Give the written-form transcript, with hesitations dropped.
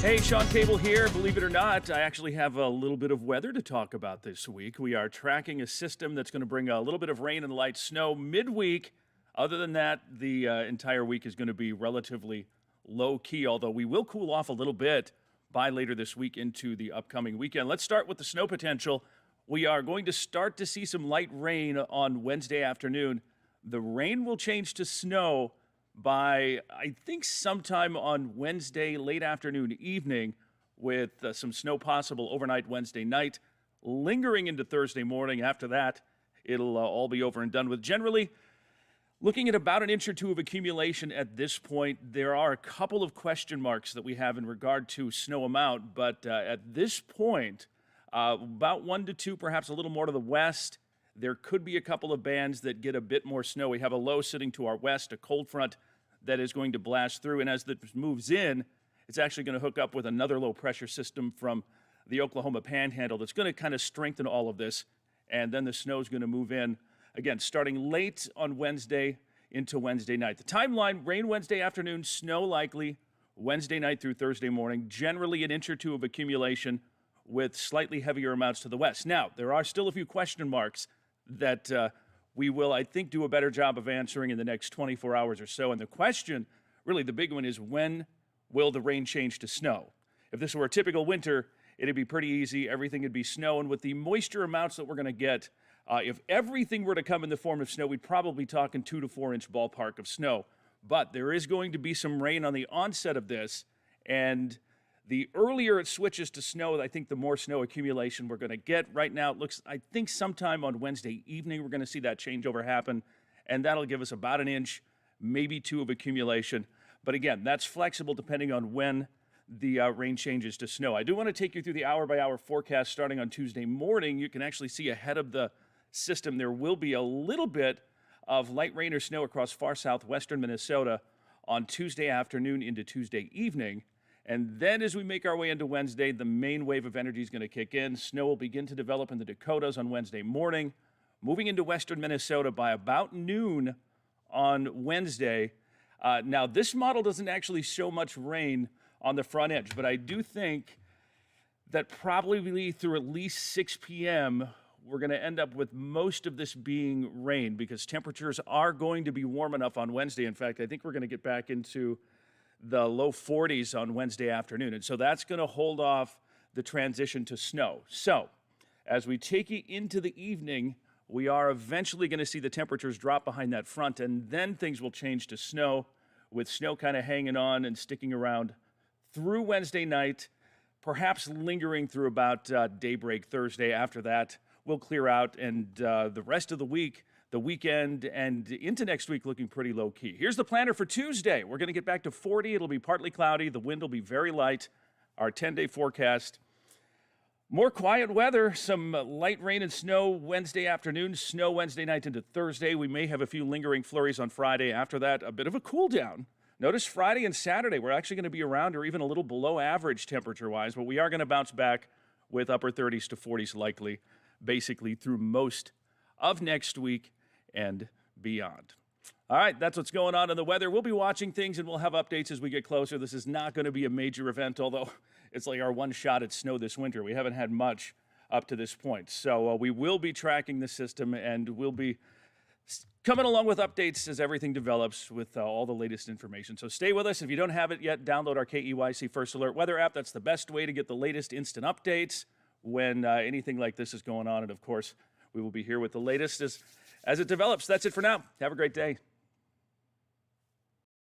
Hey, Shawn Cable here. Believe it or not, I actually have a little bit of weather to talk about this week. We are tracking a system that's going to bring a little bit of rain and light snow midweek. Other than that, the entire week is going to be relatively low key, although we will cool off a little bit by later this week into the upcoming weekend. Let's start with the snow potential. We are going to start to see some light rain on Wednesday afternoon. The rain will change to snow by, I think, sometime on Wednesday, late afternoon, evening, with some snow possible overnight Wednesday night, lingering into Thursday morning. After that, it'll all be over and done with. Generally, looking at about an inch or two of accumulation at this point. There are a couple of question marks that we have in regard to snow amount, but at this point, about 1 to 2, perhaps a little more to the west. There could be a couple of bands that get a bit more snow. We have a low sitting to our west, a cold front that is going to blast through. And as this moves in, it's actually going to hook up with another low pressure system from the Oklahoma Panhandle that's going to kind of strengthen all of this. And then the snow is going to move in, again, starting late on Wednesday into Wednesday night. The timeline: rain Wednesday afternoon, snow likely Wednesday night through Thursday morning, generally an inch or two of accumulation with slightly heavier amounts to the west. Now, there are still a few question marks that we will, I think, do a better job of answering in the next 24 hours or so. And the question, really the big one, is when will the rain change to snow? If this were a typical winter, it'd be pretty easy. Everything would be snow. And with the moisture amounts that we're going to get, if everything were to come in the form of snow, we'd probably talk in 2 to 4 inch ballpark of snow. But there is going to be some rain on the onset of this, and the earlier it switches to snow, I think the more snow accumulation we're going to get. Right now, it looks, I think sometime on Wednesday evening, we're going to see that changeover happen, and that'll give us about an inch, maybe 2 of accumulation. But again, that's flexible depending on when the rain changes to snow. I do want to take you through the hour-by-hour forecast starting on Tuesday morning. You can actually see ahead of the system there will be a little bit of light rain or snow across far southwestern Minnesota on Tuesday afternoon into Tuesday evening. And then as we make our way into Wednesday, the main wave of energy is going to kick in. Snow will begin to develop in the Dakotas on Wednesday morning, moving into western Minnesota by about noon on Wednesday. Now, this model doesn't actually show much rain on the front edge, but I do think that probably through at least 6 p.m., we're going to end up with most of this being rain because temperatures are going to be warm enough on Wednesday. In fact, I think we're going to get back into the low 40s on Wednesday afternoon. And so that's going to hold off the transition to snow. So as we take you into the evening, we are eventually going to see the temperatures drop behind that front, and then things will change to snow, with snow kind of hanging on and sticking around through Wednesday night, perhaps lingering through about daybreak Thursday. After that, we'll clear out, and the rest of the week, the weekend, and into next week looking pretty low-key. Here's the planner for Tuesday. We're going to get back to 40. It'll be partly cloudy. The wind will be very light. Our 10-day forecast: more quiet weather, some light rain and snow Wednesday afternoon, snow Wednesday night into Thursday. We may have a few lingering flurries on Friday. After that, a bit of a cool down. Notice Friday and Saturday, we're actually going to be around or even a little below average temperature-wise, but we are going to bounce back with upper 30s to 40s likely, basically through most of next week and beyond. All right, that's what's going on in the weather. We'll be watching things, and we'll have updates as we get closer. This is not going to be a major event, although it's like our one shot at snow this winter. We haven't had much up to this point. So we will be tracking the system, and we'll be coming along with updates as everything develops with all the latest information. So stay with us. If you don't have it yet, download our KEYC First Alert weather app. That's the best way to get the latest instant updates when anything like this is going on. And, of course, we will be here with the latest as it develops. That's it for now. Have a great day.